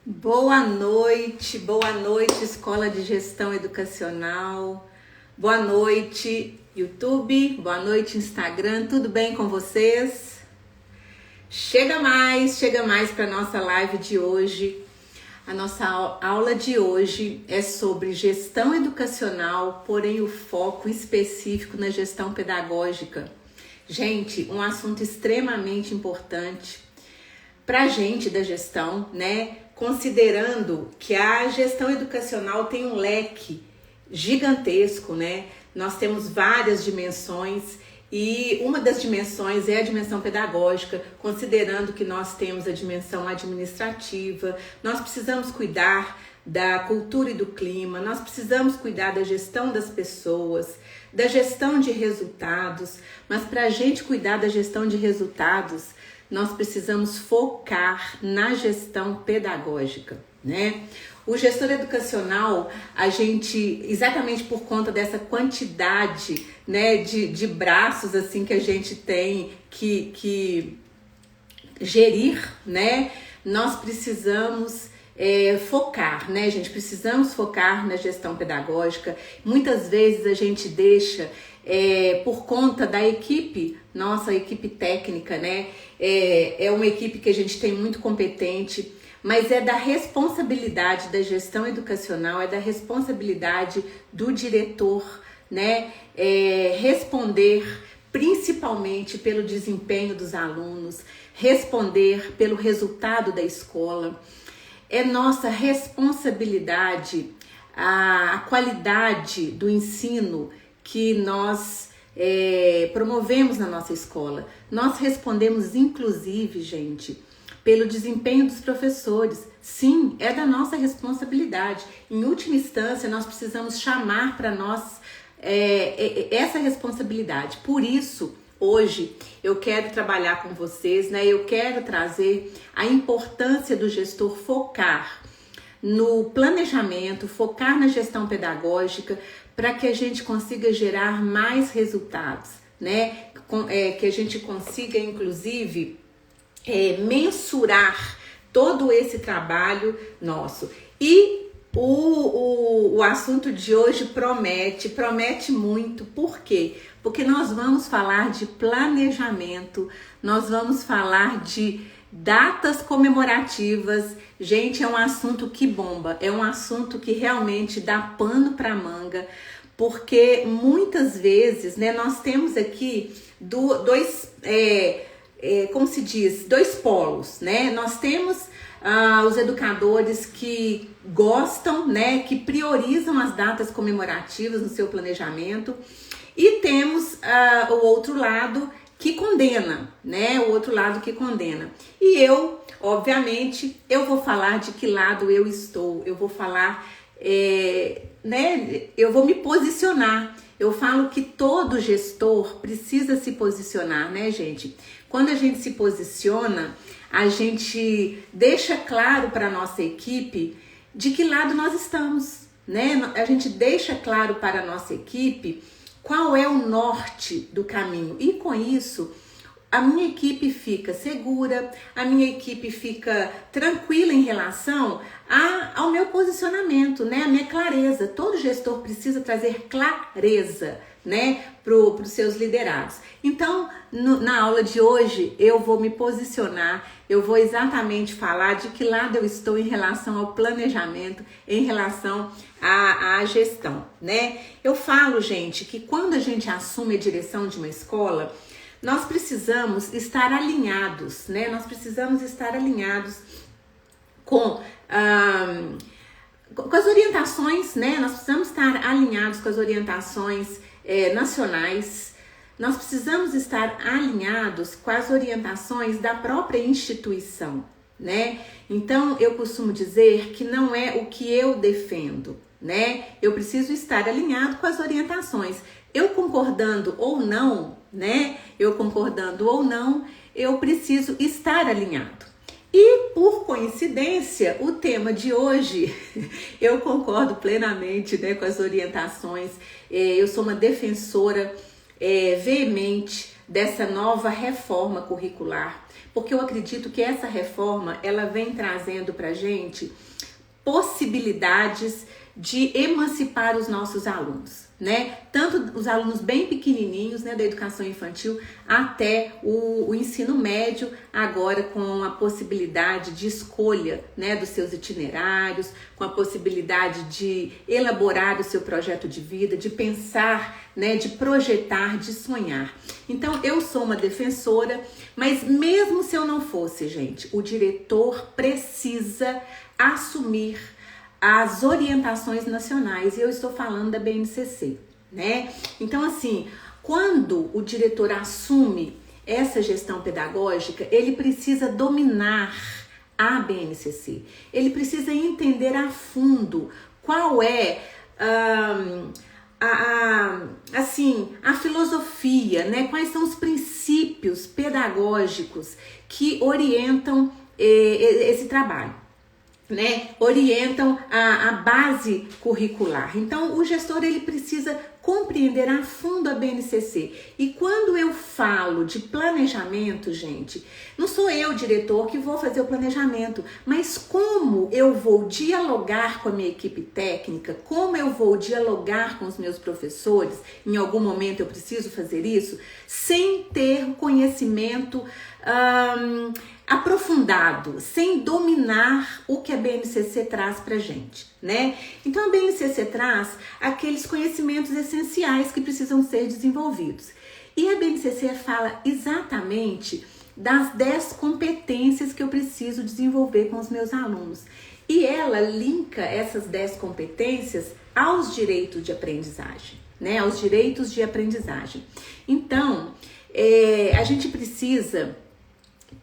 Boa noite, Escola de Gestão Educacional. Boa noite, YouTube. Boa noite, Instagram. Tudo bem com vocês? Chega mais para a nossa live de hoje. A nossa aula de hoje é sobre gestão educacional, porém o foco específico na gestão pedagógica. Gente, um assunto extremamente importante para a gente da gestão, né? Considerando que a gestão educacional tem um leque gigantesco, né? Nós temos várias dimensões e uma das dimensões é a dimensão pedagógica, considerando que nós temos a dimensão administrativa, nós precisamos cuidar da cultura e do clima, nós precisamos cuidar da gestão das pessoas, da gestão de resultados, mas para a gente cuidar da gestão de resultados, nós precisamos focar na gestão pedagógica, né? O gestor educacional, a gente, exatamente por conta dessa quantidade, né, de braços assim que a gente tem que gerir, né? Nós precisamos focar, né, gente? Precisamos focar na gestão pedagógica. Muitas vezes a gente deixa por conta da equipe, nossa equipe técnica, né? É uma equipe que a gente tem muito competente, mas é da responsabilidade da gestão educacional, é da responsabilidade do diretor, né? Responder principalmente pelo desempenho dos alunos, responder pelo resultado da escola. É nossa responsabilidade a qualidade do ensino que nós promovemos na nossa escola. Nós respondemos, inclusive, gente, pelo desempenho dos professores. Sim, é da nossa responsabilidade. Em última instância, nós precisamos chamar para nós essa responsabilidade. Por isso, hoje, eu quero trabalhar com vocês, né? Eu quero trazer a importância do gestor focar no planejamento, focar na gestão pedagógica, para que a gente consiga gerar mais resultados, né? Que a gente consiga, inclusive, mensurar todo esse trabalho nosso. E o assunto de hoje promete muito. Por quê? Porque nós vamos falar de planejamento, nós vamos falar de datas comemorativas. Gente, é um assunto que bomba, é um assunto que realmente dá pano para manga, porque muitas vezes, né, nós temos aqui dois polos, né? Nós temos os educadores que gostam, né, que priorizam as datas comemorativas no seu planejamento, e temos o outro lado que condena, né? O outro lado que condena. E eu, obviamente, eu vou falar de que lado eu estou. Eu vou falar, né? Eu vou me posicionar. Eu falo que todo gestor precisa se posicionar, né, gente? Quando a gente se posiciona, a gente deixa claro para a nossa equipe de que lado nós estamos, né? A gente deixa claro para a nossa equipe qual é o norte do caminho. E com isso, a minha equipe fica segura, a minha equipe fica tranquila em relação ao meu posicionamento, né? A minha clareza. Todo gestor precisa trazer clareza, né, para os seus liderados. Então, na aula de hoje, eu vou me posicionar, eu vou exatamente falar de que lado eu estou em relação ao planejamento, em relação à gestão, né? Eu falo, gente, que quando a gente assume a direção de uma escola, nós precisamos estar alinhados, né? Nós precisamos estar alinhados com as orientações, né? Nós precisamos estar alinhados com as orientações nacionais. Nós precisamos estar alinhados com as orientações da própria instituição, né? Então, eu costumo dizer que não é o que eu defendo, né? Eu preciso estar alinhado com as orientações. Eu concordando ou não, né? Eu preciso estar alinhado. E, por coincidência, o tema de hoje, eu concordo plenamente, né, com as orientações. Eu sou uma defensora veemente dessa nova reforma curricular, Porque eu acredito que essa reforma, ela vem trazendo pra gente possibilidades de emancipar os nossos alunos, né? Tanto os alunos bem pequenininhos, né, da educação infantil, até o ensino médio, agora com a possibilidade de escolha, né, dos seus itinerários, com a possibilidade de elaborar o seu projeto de vida, de pensar, né, de projetar, de sonhar. Então, eu sou uma defensora, mas mesmo se eu não fosse, gente, o diretor precisa assumir as orientações nacionais, e eu estou falando da BNCC, né? Então, assim, quando o diretor assume essa gestão pedagógica, ele precisa dominar a BNCC, ele precisa entender a fundo qual é a filosofia, né? Quais são os princípios pedagógicos que orientam esse trabalho, né? Orientam a base curricular. Então, o gestor, ele precisa compreender a fundo a BNCC. E quando eu falo de planejamento, gente, não sou eu, diretor, que vou fazer o planejamento, mas como eu vou dialogar com a minha equipe técnica, como eu vou dialogar com os meus professores, em algum momento eu preciso fazer isso, sem ter conhecimento aprofundado, sem dominar o que a BNCC traz pra gente, né? Então a BNCC traz aqueles conhecimentos essenciais que precisam ser desenvolvidos. E a BNCC fala exatamente das 10 competências que eu preciso desenvolver com os meus alunos. E ela linka essas 10 competências aos direitos de aprendizagem, né? Aos direitos de aprendizagem. Então, a gente precisa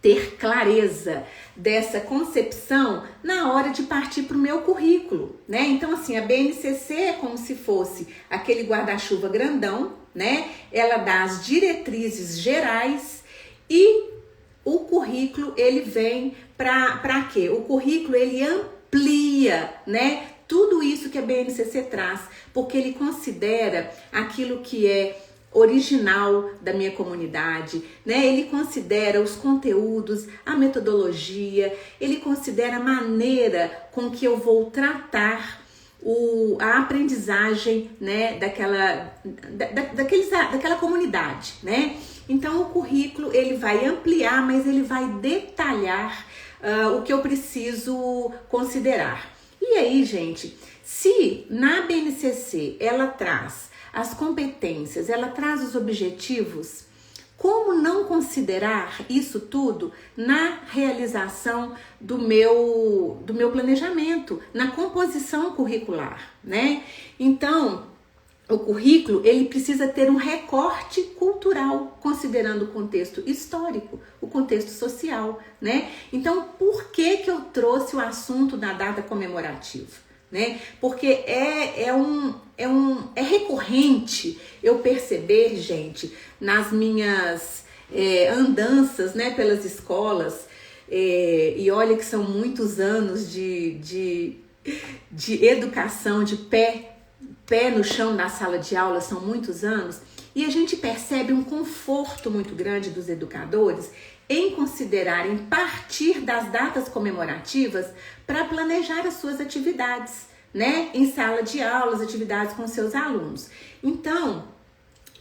ter clareza dessa concepção na hora de partir para o meu currículo, né? Então, assim, a BNCC é como se fosse aquele guarda-chuva grandão, né? Ela dá as diretrizes gerais e o currículo, ele vem para quê? O currículo, ele amplia, né? Tudo isso que a BNCC traz, porque ele considera aquilo que é original da minha comunidade, né? Ele considera os conteúdos, a metodologia, ele considera a maneira com que eu vou tratar a aprendizagem, né, daquela comunidade, né? Então o currículo, ele vai ampliar, mas ele vai detalhar o que eu preciso considerar. E aí, gente, se na BNCC ela traz as competências, ela traz os objetivos, como não considerar isso tudo na realização do meu planejamento, na composição curricular, né? Então, o currículo, ele precisa ter um recorte cultural, considerando o contexto histórico, o contexto social, né? Então, por que eu trouxe o assunto da data comemorativa? Né? Porque é recorrente eu perceber, gente, nas minhas andanças, né, pelas escolas, e olha que são muitos anos de educação, de pé no chão da sala de aula, são muitos anos, e a gente percebe um conforto muito grande dos educadores em considerarem partir das datas comemorativas para planejar as suas atividades, né? Em sala de aula, as atividades com seus alunos. Então,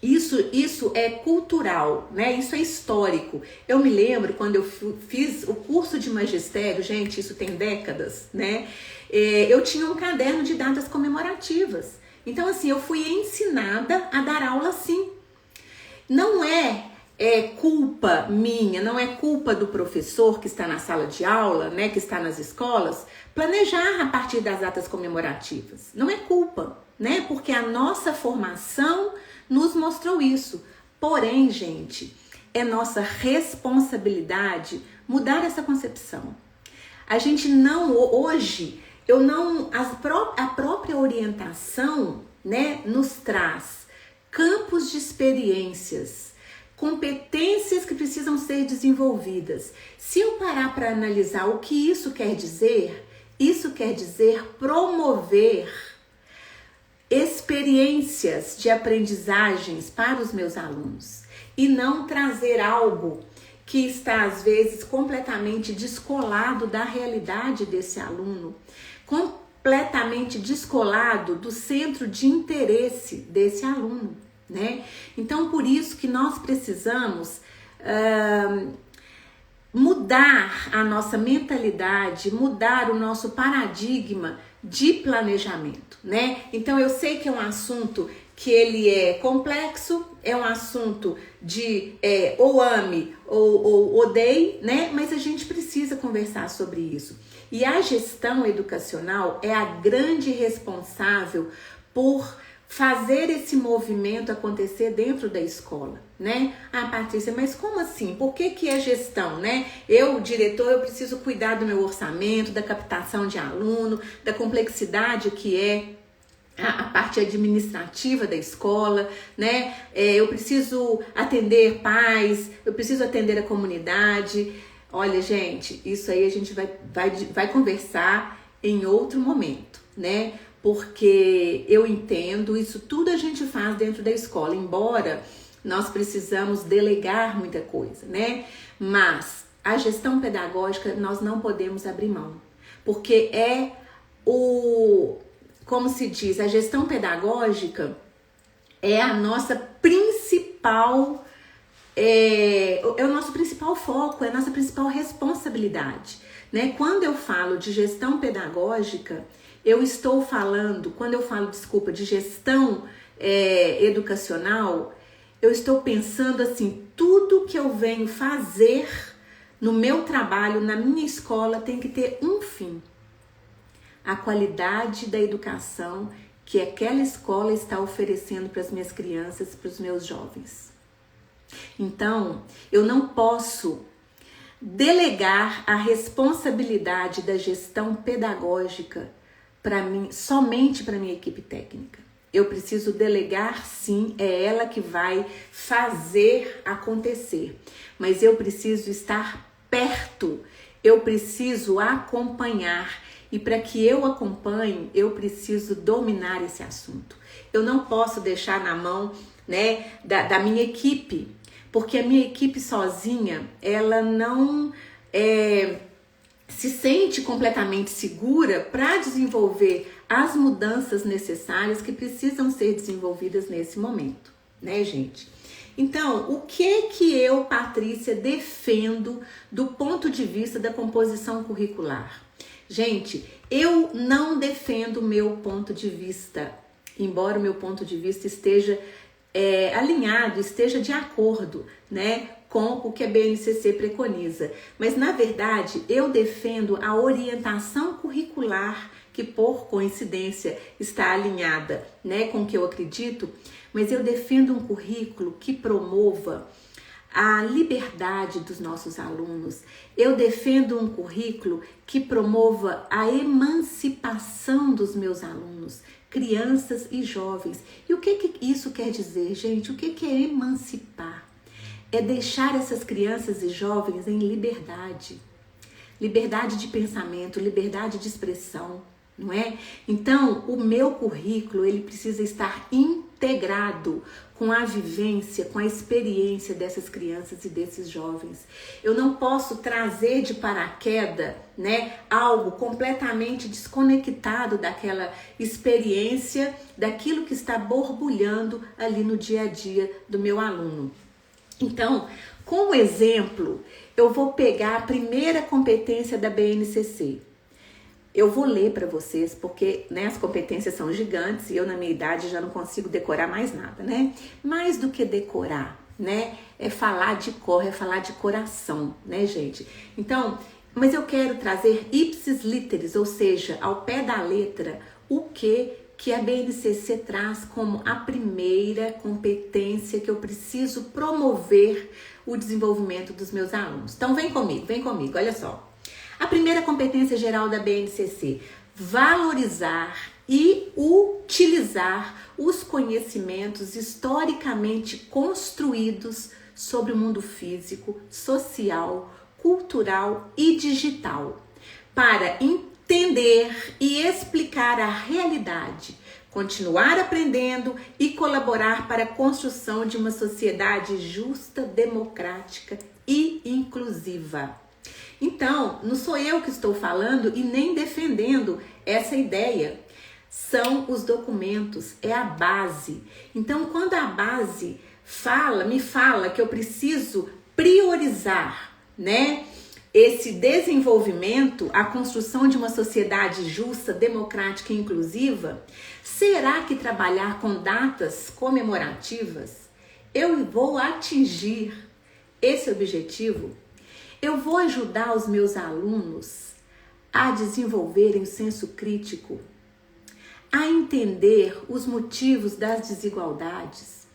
isso é cultural, né? Isso é histórico. Eu me lembro quando eu fiz o curso de magistério, gente, isso tem décadas, né? Eu tinha um caderno de datas comemorativas. Então, assim, eu fui ensinada a dar aula assim. Não é culpa minha, não é culpa do professor que está na sala de aula, né, que está nas escolas, planejar a partir das datas comemorativas. Não é culpa, né, porque a nossa formação nos mostrou isso. Porém, gente, é nossa responsabilidade mudar essa concepção. A gente não, hoje, a própria orientação, né, nos traz campos de experiências, competências que precisam ser desenvolvidas. Se eu parar para analisar o que isso quer dizer promover experiências de aprendizagens para os meus alunos e não trazer algo que está às vezes completamente descolado da realidade desse aluno, completamente descolado do centro de interesse desse aluno, né? Então, por isso que nós precisamos mudar a nossa mentalidade, mudar o nosso paradigma de planejamento, né? Então, eu sei que é um assunto que ele é complexo, é um assunto de ou ame ou odeie, né? Mas a gente precisa conversar sobre isso. E a gestão educacional é a grande responsável por fazer esse movimento acontecer dentro da escola, né? Ah, Patrícia, mas como assim? Por que é gestão, né? Eu, diretor, eu preciso cuidar do meu orçamento, da captação de aluno, da complexidade que é a parte administrativa da escola, né? Eu preciso atender pais, eu preciso atender a comunidade. Olha, gente, isso aí a gente vai conversar em outro momento, né? Porque eu entendo, isso tudo a gente faz dentro da escola, embora nós precisamos delegar muita coisa, né? Mas a gestão pedagógica nós não podemos abrir mão, porque como se diz, a gestão pedagógica é a nossa principal, é o nosso principal foco, é a nossa principal responsabilidade, né? Quando eu falo de gestão pedagógica, quando eu falo, de gestão educacional, eu estou pensando assim, tudo que eu venho fazer no meu trabalho, na minha escola, tem que ter um fim. A qualidade da educação que aquela escola está oferecendo para as minhas crianças, para os meus jovens. Então, eu não posso delegar a responsabilidade da gestão pedagógica somente para minha equipe técnica. Eu preciso delegar, sim, é ela que vai fazer acontecer, mas eu preciso estar perto, eu preciso acompanhar, e para que eu acompanhe, eu preciso dominar esse assunto. Eu não posso deixar na mão, né, da minha equipe, porque a minha equipe sozinha, ela não se sente completamente segura para desenvolver as mudanças necessárias que precisam ser desenvolvidas nesse momento, né, gente? Então, o que eu, Patrícia, defendo do ponto de vista da composição curricular? Gente, eu não defendo o meu ponto de vista, embora o meu ponto de vista esteja alinhado, esteja de acordo, né, com o que a BNCC preconiza. Mas, na verdade, eu defendo a orientação curricular que, por coincidência, está alinhada, né, com o que eu acredito, mas eu defendo um currículo que promova a liberdade dos nossos alunos. Eu defendo um currículo que promova a emancipação dos meus alunos, crianças e jovens. E o que isso quer dizer, gente? O que é emancipar? É deixar essas crianças e jovens em liberdade. Liberdade de pensamento, liberdade de expressão, não é? Então, o meu currículo, ele precisa estar integrado com a vivência, com a experiência dessas crianças e desses jovens. Eu não posso trazer de paraquedas, né, algo completamente desconectado daquela experiência, daquilo que está borbulhando ali no dia a dia do meu aluno. Então, como exemplo, eu vou pegar a primeira competência da BNCC. Eu vou ler para vocês, porque, né, as competências são gigantes e eu, na minha idade, já não consigo decorar mais nada, né? Mais do que decorar, né? É falar de cor, é falar de coração, né, gente? Então, mas eu quero trazer ipsis literis, ou seja, ao pé da letra, o que a BNCC traz como a primeira competência que eu preciso promover o desenvolvimento dos meus alunos. Então, vem comigo, olha só. A primeira competência geral da BNCC, valorizar e utilizar os conhecimentos historicamente construídos sobre o mundo físico, social, cultural e digital, para entender e explicar a realidade, continuar aprendendo e colaborar para a construção de uma sociedade justa, democrática e inclusiva. Então, não sou eu que estou falando e nem defendendo essa ideia. São os documentos, é a base. Então, quando a base me fala que eu preciso priorizar, né, esse desenvolvimento, a construção de uma sociedade justa, democrática e inclusiva, será que trabalhar com datas comemorativas eu vou atingir esse objetivo? Eu vou ajudar os meus alunos a desenvolverem o senso crítico, a entender os motivos das desigualdades?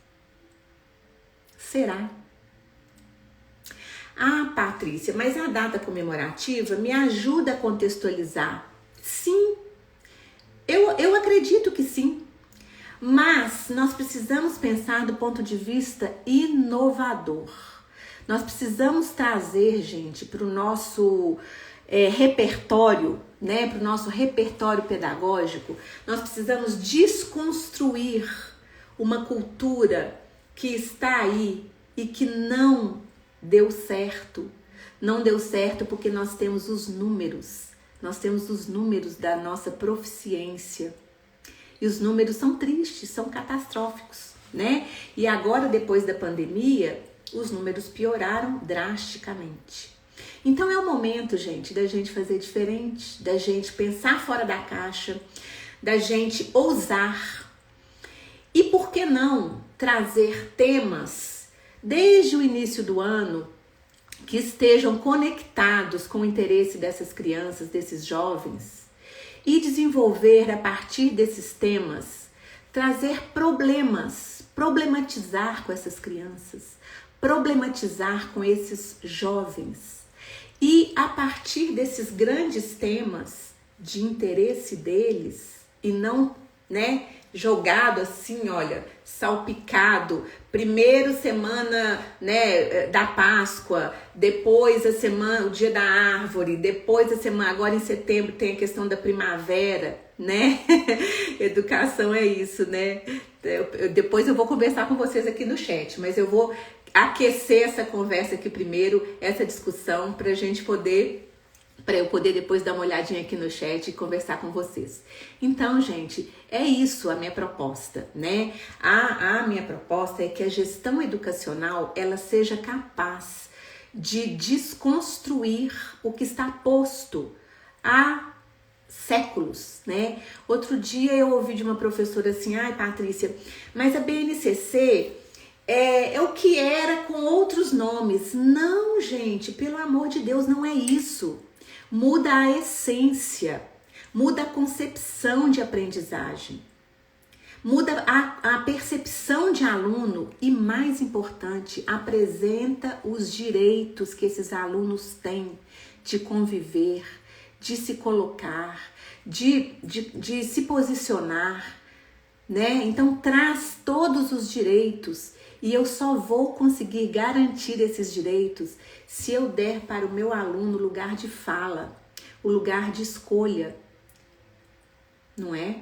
Será? Ah, Patrícia, mas a data comemorativa me ajuda a contextualizar. Sim, eu acredito que sim. Mas nós precisamos pensar do ponto de vista inovador. Nós precisamos trazer, gente, para o nosso repertório, né, para o nosso repertório pedagógico, nós precisamos desconstruir uma cultura que está aí e que não deu certo. Não deu certo porque nós temos os números. Nós temos os números da nossa proficiência. E os números são tristes, são catastróficos, né? E agora, depois da pandemia, os números pioraram drasticamente. Então é o momento, gente, da gente fazer diferente, da gente pensar fora da caixa, da gente ousar. E por que não trazer temas desde o início do ano que estejam conectados com o interesse dessas crianças, desses jovens, e desenvolver a partir desses temas, trazer problemas, problematizar com essas crianças, problematizar com esses jovens. E a partir desses grandes temas de interesse deles, e não, né, jogado assim, olha, salpicado, primeiro semana, né, da Páscoa, depois a semana, o dia da árvore, depois a semana, agora em setembro tem a questão da primavera, né? Educação é isso, né? Depois eu vou conversar com vocês aqui no chat, mas eu vou aquecer essa conversa aqui primeiro, essa discussão, para eu poder depois dar uma olhadinha aqui no chat e conversar com vocês. Então, gente, é isso a minha proposta, né? A minha proposta é que a gestão educacional, ela seja capaz de desconstruir o que está posto há séculos, né? Outro dia eu ouvi de uma professora assim, ai, Patrícia, mas a BNCC é o que era com outros nomes. Não, gente, pelo amor de Deus, não é isso. Muda a essência, muda a concepção de aprendizagem, muda a percepção de aluno e, mais importante, apresenta os direitos que esses alunos têm de conviver, de se colocar, de se posicionar, né? Então traz todos os direitos. E eu só vou conseguir garantir esses direitos se eu der para o meu aluno o lugar de fala, o lugar de escolha, não é?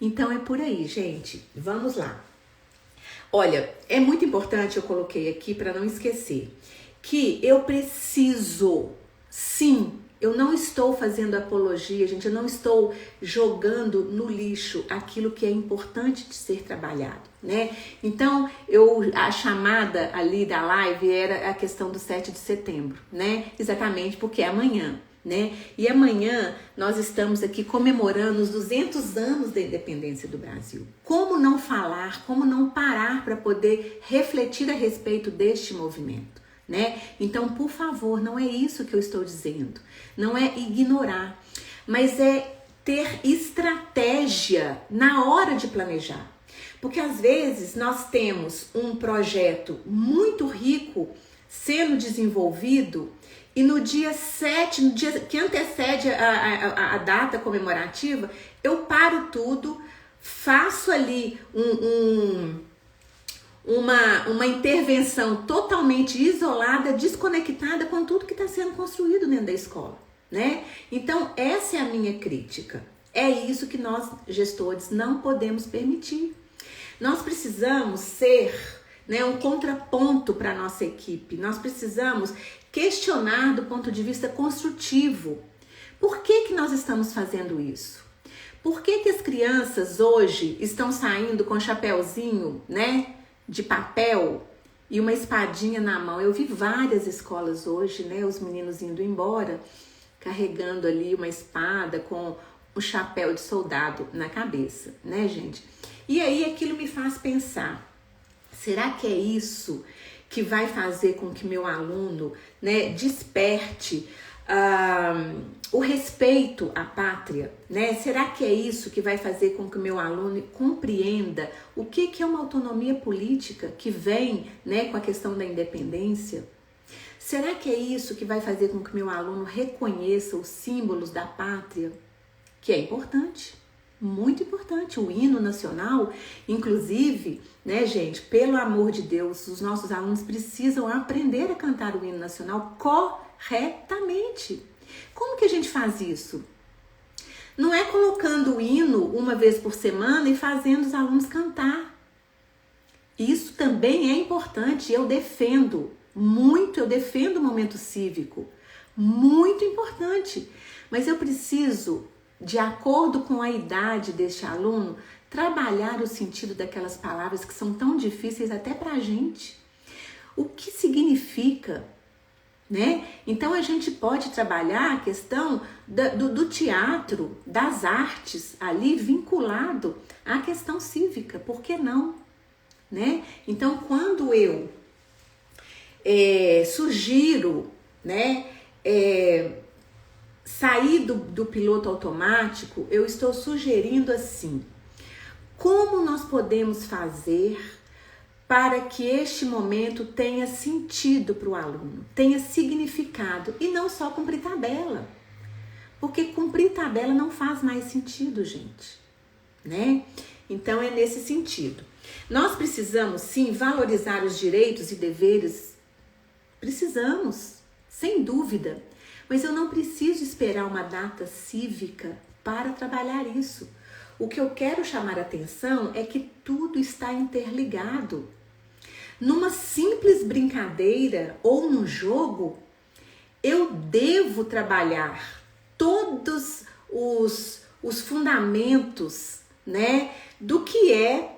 Então é por aí, gente. Vamos lá. Olha, é muito importante, eu coloquei aqui para não esquecer, que eu preciso, sim, eu não estou fazendo apologia, gente, eu não estou jogando no lixo aquilo que é importante de ser trabalhado, né? Então, a chamada ali da live era a questão do 7 de setembro, né? Exatamente porque é amanhã, né? E amanhã nós estamos aqui comemorando os 200 anos da independência do Brasil. Como não falar, como não parar para poder refletir a respeito deste movimento? Né? Então, por favor, não é isso que eu estou dizendo, não é ignorar, mas é ter estratégia na hora de planejar, porque às vezes nós temos um projeto muito rico sendo desenvolvido e no dia 7, no dia que antecede a data comemorativa, eu paro tudo, faço ali uma intervenção totalmente isolada, desconectada com tudo que está sendo construído dentro da escola, né? Então, essa é a minha crítica. É isso que nós, gestores, não podemos permitir. Nós precisamos ser né, um contraponto para a nossa equipe. Nós precisamos questionar do ponto de vista construtivo. Por que nós estamos fazendo isso? Por que as crianças hoje estão saindo com chapéuzinho, né, de papel e uma espadinha na mão? Eu vi várias escolas hoje, né, os meninos indo embora, carregando ali uma espada com um chapéu de soldado na cabeça, né, gente? E aí aquilo me faz pensar, será que é isso que vai fazer com que meu aluno, né, desperte o respeito à pátria, né? Será que é isso que vai fazer com que o meu aluno compreenda o que é uma autonomia política que vem, né, com a questão da independência? Será que é isso que vai fazer com que o meu aluno reconheça os símbolos da pátria, que é importante, muito importante, o hino nacional, inclusive, né, gente, pelo amor de Deus, os nossos alunos precisam aprender a cantar o hino nacional corretamente. Como que a gente faz isso? Não é colocando o hino uma vez por semana e fazendo os alunos cantar. Isso também é importante, eu defendo muito, eu defendo o momento cívico, muito importante, mas eu preciso, de acordo com a idade deste aluno, trabalhar o sentido daquelas palavras que são tão difíceis até para a gente. O que significa, né? Então a gente pode trabalhar a questão do teatro, das artes ali vinculado à questão cívica, por que não? Né? Então quando eu sugiro, né, sair do piloto automático, eu estou sugerindo assim, como nós podemos fazer para que este momento tenha sentido para o aluno, tenha significado, e não só cumprir tabela, porque cumprir tabela não faz mais sentido, gente, né? Então é nesse sentido. Nós precisamos sim valorizar os direitos e deveres, precisamos, sem dúvida, mas eu não preciso esperar uma data cívica para trabalhar isso. O que eu quero chamar a atenção é que tudo está interligado. Numa simples brincadeira ou num jogo, eu devo trabalhar todos os fundamentos, né, do que é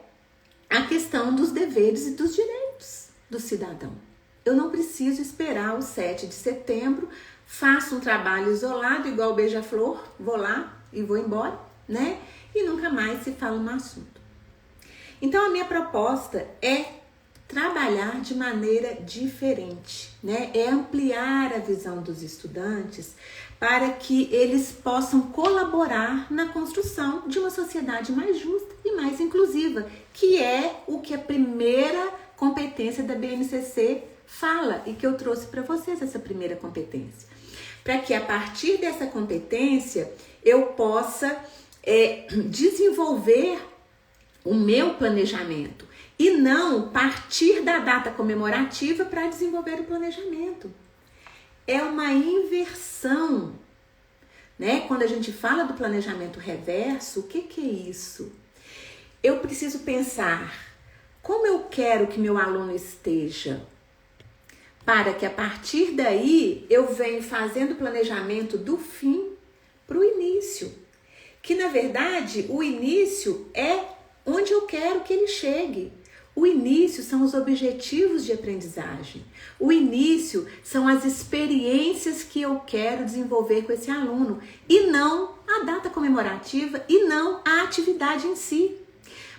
a questão dos deveres e dos direitos do cidadão. Eu não preciso esperar o 7 de setembro, faço um trabalho isolado, igual o beija-flor, vou lá e vou embora, né? E nunca mais se fala no assunto. Então a minha proposta é trabalhar de maneira diferente, né? É ampliar a visão dos estudantes para que eles possam colaborar na construção de uma sociedade mais justa e mais inclusiva, que é o que a primeira competência da BNCC fala e que eu trouxe para vocês, essa primeira competência. Para que a partir dessa competência eu possa desenvolver o meu planejamento e não partir da data comemorativa para desenvolver o planejamento. É uma inversão, né? Quando a gente fala do planejamento reverso, o que é isso? Eu preciso pensar como eu quero que meu aluno esteja, para que a partir daí eu venha fazendo o planejamento do fim para o início. Que na verdade o início é onde eu quero que ele chegue. O início são os objetivos de aprendizagem. O início são as experiências que eu quero desenvolver com esse aluno. E não a data comemorativa e não a atividade em si.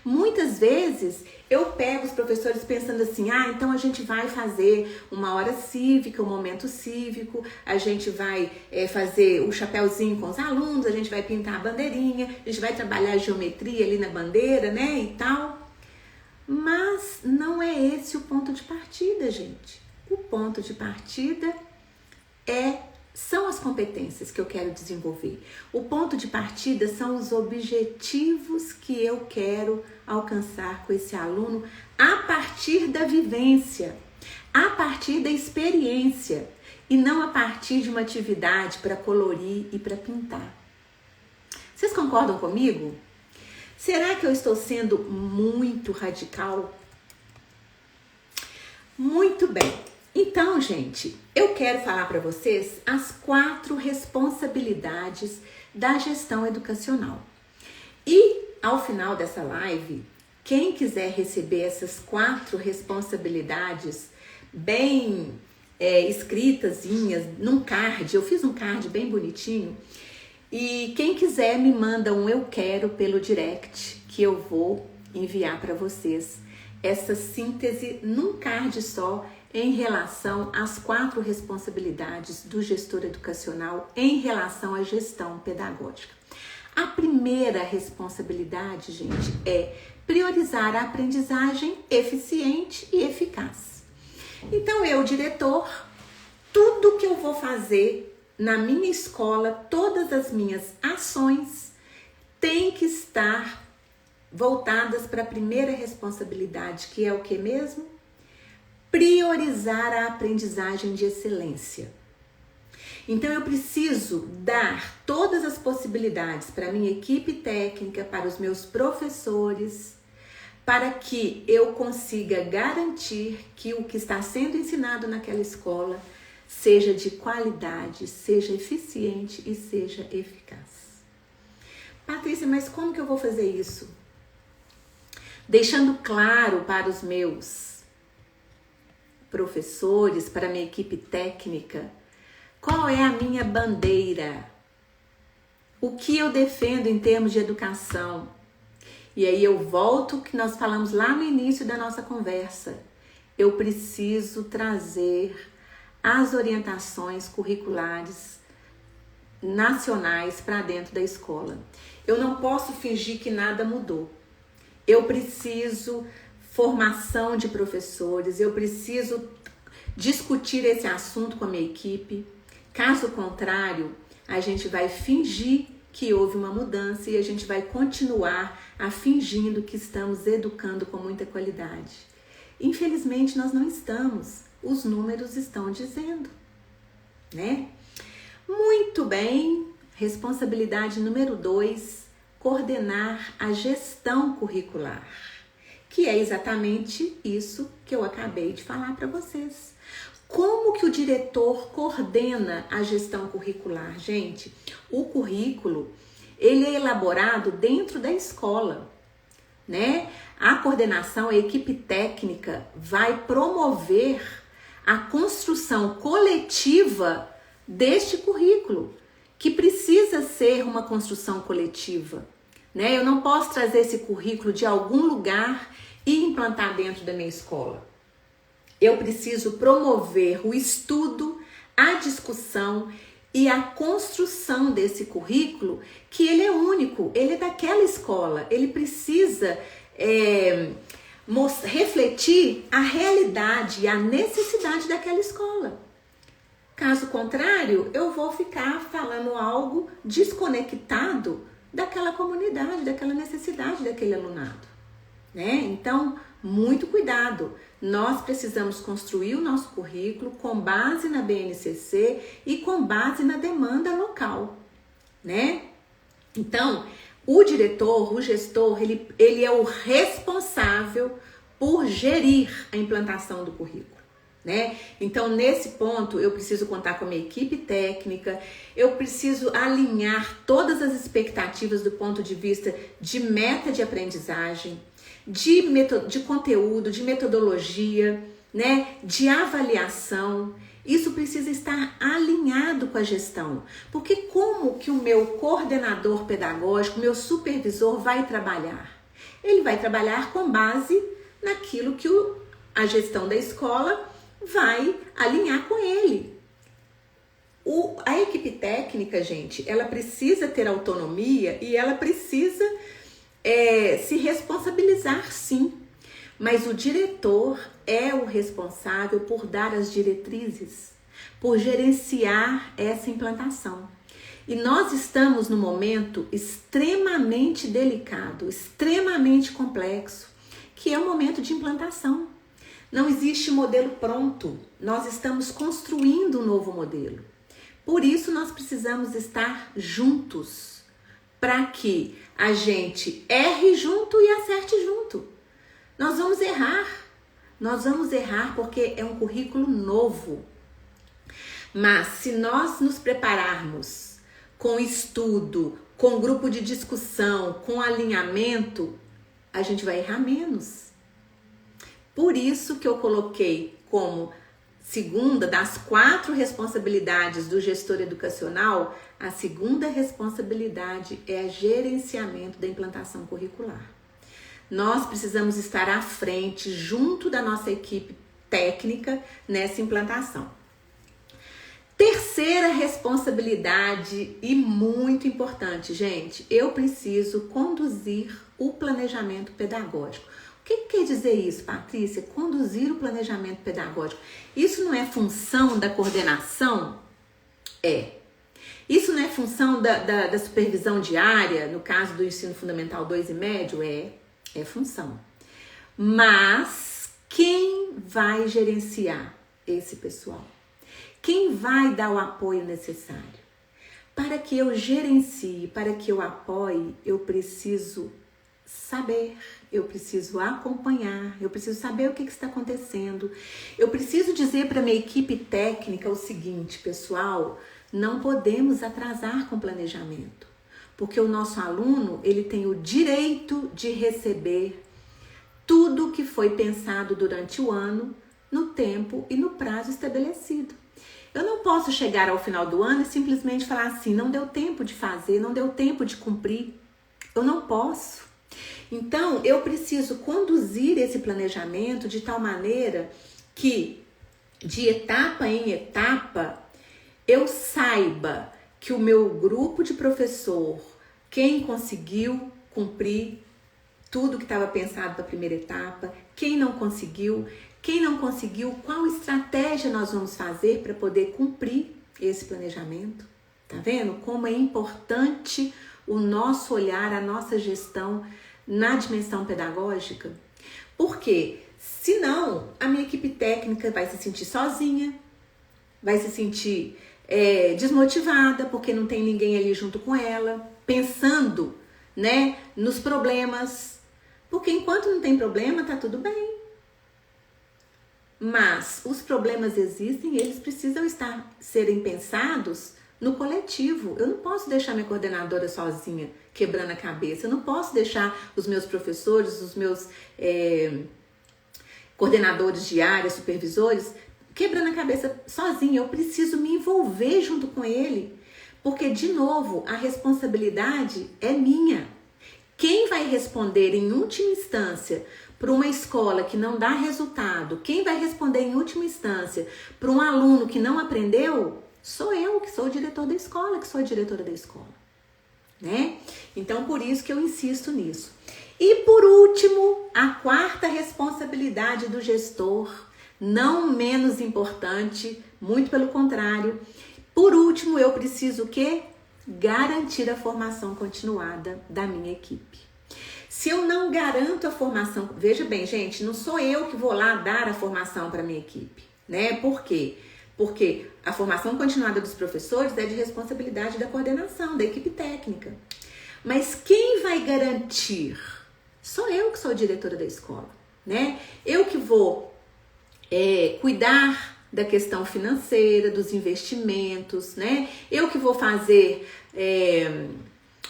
Muitas vezes eu pego os professores pensando assim, então a gente vai fazer uma hora cívica, um momento cívico, a gente vai fazer o chapéuzinho com os alunos, a gente vai pintar a bandeirinha, a gente vai trabalhar a geometria ali na bandeira, né, e tal. Mas não é esse o ponto de partida, gente. O ponto de partida são as competências que eu quero desenvolver. O ponto de partida são os objetivos que eu quero alcançar com esse aluno a partir da vivência, a partir da experiência e não a partir de uma atividade para colorir e para pintar. Vocês concordam comigo? Será que eu estou sendo muito radical? Muito bem. Então, gente, eu quero falar para vocês as 4 responsabilidades da gestão educacional. E ao final dessa live, quem quiser receber essas 4 responsabilidades bem escritazinhas num card, eu fiz um card bem bonitinho, e quem quiser me manda um eu quero pelo direct, que eu vou enviar para vocês essa síntese num card só em relação às 4 responsabilidades do gestor educacional em relação à gestão pedagógica. A primeira responsabilidade, gente, é priorizar a aprendizagem eficiente e eficaz. Então, eu, diretor, tudo que eu vou fazer na minha escola, todas as minhas ações têm que estar voltadas para a primeira responsabilidade, que é o que mesmo? Priorizar a aprendizagem de excelência. Então, eu preciso dar todas as possibilidades para a minha equipe técnica, para os meus professores, para que eu consiga garantir que o que está sendo ensinado naquela escola seja de qualidade, seja eficiente e seja eficaz. Patrícia, mas como que eu vou fazer isso? Deixando claro para os meus professores, para a minha equipe técnica, qual é a minha bandeira? O que eu defendo em termos de educação? E aí eu volto ao que nós falamos lá no início da nossa conversa. Eu preciso trazer as orientações curriculares nacionais para dentro da escola. Eu não posso fingir que nada mudou. Eu preciso formação de professores, eu preciso discutir esse assunto com a minha equipe. Caso contrário, a gente vai fingir que houve uma mudança e a gente vai continuar fingindo que estamos educando com muita qualidade. Infelizmente, nós não estamos. Os números estão dizendo, né? Muito bem. Responsabilidade número 2, coordenar a gestão curricular, que é exatamente isso que eu acabei de falar para vocês. Como que o diretor coordena a gestão curricular? Gente, o currículo, ele é elaborado dentro da escola, né? A coordenação, a equipe técnica vai promover a construção coletiva deste currículo, que precisa ser uma construção coletiva, né? Eu não posso trazer esse currículo de algum lugar e implantar dentro da minha escola. Eu preciso promover o estudo, a discussão e a construção desse currículo, que ele é único, ele é daquela escola, ele precisa refletir a realidade e a necessidade daquela escola. Caso contrário, eu vou ficar falando algo desconectado daquela comunidade, daquela necessidade daquele alunado, né? Então, muito cuidado. Nós precisamos construir o nosso currículo com base na BNCC e com base na demanda local, né? Então, o diretor, o gestor, ele é o responsável por gerir a implantação do currículo, né? Então, nesse ponto, eu preciso contar com a minha equipe técnica, eu preciso alinhar todas as expectativas do ponto de vista de meta de aprendizagem, de conteúdo, de metodologia, né? De avaliação. Isso precisa estar alinhado com a gestão, porque como que o meu coordenador pedagógico, meu supervisor vai trabalhar? Ele vai trabalhar com base naquilo que a gestão da escola vai alinhar com ele. A equipe técnica, gente, ela precisa ter autonomia e ela precisa se responsabilizar, sim. Mas o diretor é o responsável por dar as diretrizes, por gerenciar essa implantação. E nós estamos num momento extremamente delicado, extremamente complexo, que é o momento de implantação. Não existe modelo pronto, nós estamos construindo um novo modelo. Por isso nós precisamos estar juntos, para que a gente erre junto e acerte junto. Nós vamos errar, Nós vamos errar porque é um currículo novo. Mas se nós nos prepararmos com estudo, com grupo de discussão, com alinhamento, a gente vai errar menos. Por isso que eu coloquei como segunda das 4 responsabilidades do gestor educacional, a segunda responsabilidade é o gerenciamento da implantação curricular. Nós precisamos estar à frente, junto da nossa equipe técnica, nessa implantação. Terceira responsabilidade e muito importante, gente, eu preciso conduzir o planejamento pedagógico. O que quer dizer isso, Patrícia? Conduzir o planejamento pedagógico. Isso não é função da coordenação? É. Isso não é função da supervisão diária, no caso do ensino fundamental 2 e médio? É função. Mas quem vai gerenciar esse pessoal? Quem vai dar o apoio necessário? Para que eu gerencie, para que eu apoie, eu preciso saber, eu preciso acompanhar, eu preciso saber o que está acontecendo. Eu preciso dizer para a minha equipe técnica o seguinte, pessoal, não podemos atrasar com o planejamento, porque o nosso aluno, ele tem o direito de receber tudo que foi pensado durante o ano, no tempo e no prazo estabelecido. Eu não posso chegar ao final do ano e simplesmente falar assim, não deu tempo de fazer, não deu tempo de cumprir. Eu não posso. Então, eu preciso conduzir esse planejamento de tal maneira que, de etapa em etapa, eu saiba que o meu grupo de professor, quem conseguiu cumprir tudo que estava pensado para a primeira etapa, quem não conseguiu, qual estratégia nós vamos fazer para poder cumprir esse planejamento. Tá vendo como é importante o nosso olhar, a nossa gestão na dimensão pedagógica? Porque senão a minha equipe técnica vai se sentir sozinha, vai se sentir desmotivada porque não tem ninguém ali junto com ela, pensando, né, nos problemas. Porque enquanto não tem problema, tá tudo bem. Mas os problemas existem e eles precisam serem pensados no coletivo. Eu não posso deixar minha coordenadora sozinha, quebrando a cabeça. Eu não posso deixar os meus professores, os meus coordenadores de área, supervisores, quebrando a cabeça sozinha. Eu preciso me envolver junto com ele. Porque, de novo, a responsabilidade é minha. Quem vai responder em última instância para uma escola que não dá resultado, quem vai responder em última instância para um aluno que não aprendeu, sou eu, que sou o diretor da escola, que sou a diretora da escola, né? Então, por isso que eu insisto nisso. E, por último, a 4ª responsabilidade do gestor, não menos importante, muito pelo contrário. Por último, eu preciso o quê? Garantir a formação continuada da minha equipe. Se eu não garanto a formação, veja bem, gente, não sou eu que vou lá dar a formação para a minha equipe, né? Por quê? Porque a formação continuada dos professores é de responsabilidade da coordenação, da equipe técnica. Mas quem vai garantir? Sou eu que sou a diretora da escola, né? Eu que vou cuidar da questão financeira, dos investimentos, né? Eu que vou fazer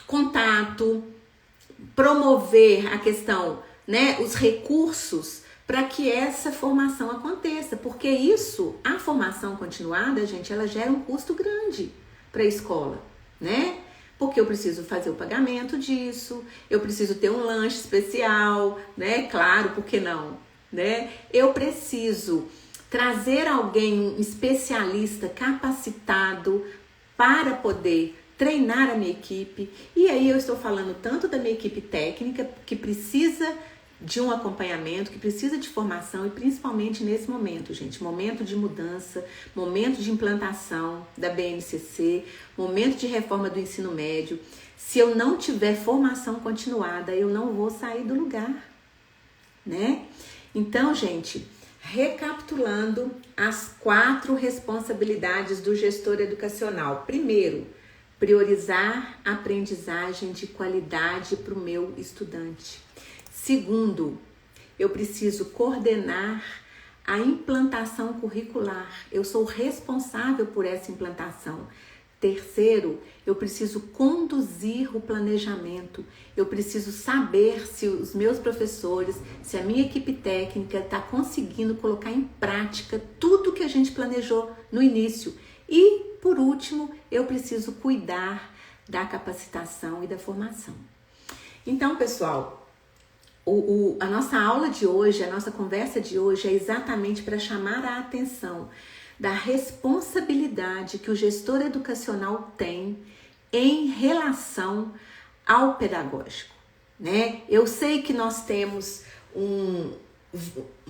contato, promover a questão, né? Os recursos para que essa formação aconteça, porque a formação continuada, gente, ela gera um custo grande para a escola, né? Porque eu preciso fazer o pagamento disso, eu preciso ter um lanche especial, né? Claro, por que não, né? Eu preciso trazer alguém, um especialista capacitado para poder treinar a minha equipe. E aí eu estou falando tanto da minha equipe técnica, que precisa de um acompanhamento, que precisa de formação, e principalmente nesse momento, gente, momento de mudança, momento de implantação da BNCC, momento de reforma do ensino médio. Se eu não tiver formação continuada, eu não vou sair do lugar, né? Então, gente, recapitulando as 4 responsabilidades do gestor educacional. Primeiro, priorizar a aprendizagem de qualidade para o meu estudante. Segundo, eu preciso coordenar a implantação curricular. Eu sou responsável por essa implantação. Terceiro, eu preciso conduzir o planejamento. Eu preciso saber se os meus professores, se a minha equipe técnica está conseguindo colocar em prática tudo que a gente planejou no início. E, por último, eu preciso cuidar da capacitação e da formação. Então, pessoal, a nossa aula de hoje, a nossa conversa de hoje é exatamente para chamar a atenção da responsabilidade que o gestor educacional tem em relação ao pedagógico, né? Eu sei que nós temos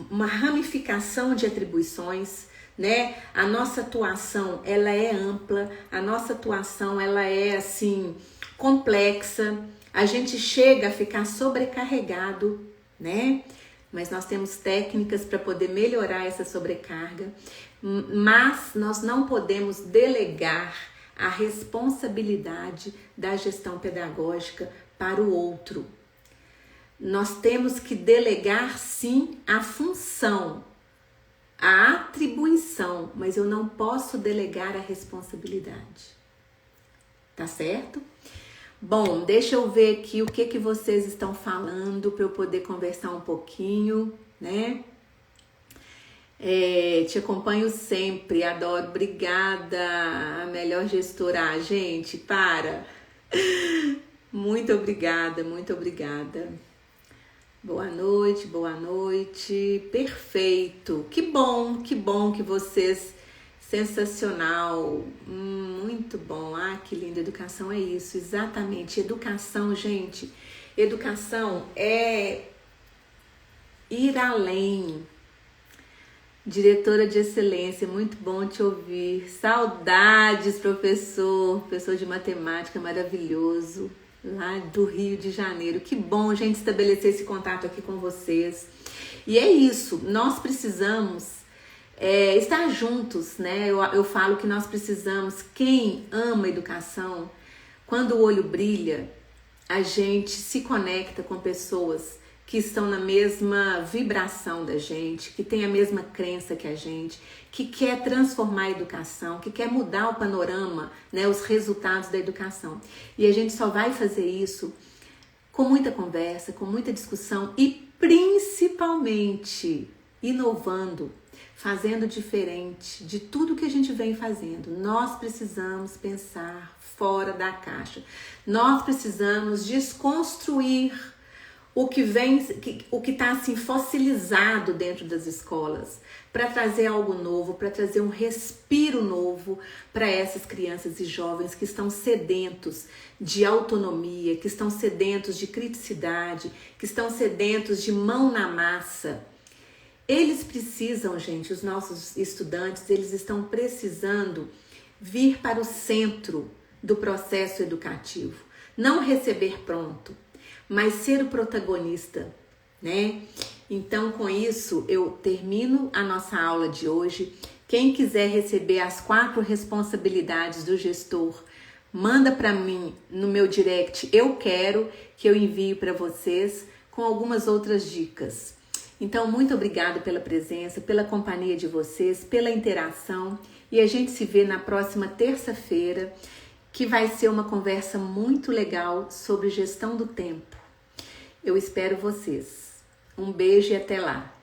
uma ramificação de atribuições, né? A nossa atuação, ela é ampla, a nossa atuação, ela é assim complexa. A gente chega a ficar sobrecarregado, né? Mas nós temos técnicas para poder melhorar essa sobrecarga, mas nós não podemos delegar a responsabilidade da gestão pedagógica para o outro. Nós temos que delegar, sim, a função, a atribuição, mas eu não posso delegar a responsabilidade. Tá certo? Bom, deixa eu ver aqui o que vocês estão falando para eu poder conversar um pouquinho, né? Te acompanho sempre, adoro, obrigada, a melhor gestora. Ah, gente, para! Muito obrigada, muito obrigada. Boa noite, perfeito. Que bom que vocês... Sensacional, muito bom. Ah, que linda, educação é isso, exatamente. Educação, gente, educação é ir além. Diretora de excelência, muito bom te ouvir. Saudades, professor de matemática maravilhoso, lá do Rio de Janeiro. Que bom, gente, estabelecer esse contato aqui com vocês. E é isso, nós precisamos estar juntos, né? Eu falo que nós precisamos, quem ama a educação, quando o olho brilha, a gente se conecta com pessoas que estão na mesma vibração da gente, que tem a mesma crença que a gente, que quer transformar a educação, que quer mudar o panorama, né? Os resultados da educação. E a gente só vai fazer isso com muita conversa, com muita discussão e principalmente inovando, fazendo diferente de tudo que a gente vem fazendo. Nós precisamos pensar fora da caixa. Nós precisamos desconstruir o que está assim fossilizado dentro das escolas, para trazer algo novo, para trazer um respiro novo para essas crianças e jovens que estão sedentos de autonomia, que estão sedentos de criticidade, que estão sedentos de mão na massa. Eles precisam, gente, os nossos estudantes, eles estão precisando vir para o centro do processo educativo. Não receber pronto, mas ser o protagonista, né? Então, com isso, eu termino a nossa aula de hoje. Quem quiser receber as 4 responsabilidades do gestor, manda para mim no meu direct, eu quero, que eu envio para vocês com algumas outras dicas. Então, muito obrigado pela presença, pela companhia de vocês, pela interação. E a gente se vê na próxima terça-feira, que vai ser uma conversa muito legal sobre gestão do tempo. Eu espero vocês. Um beijo e até lá!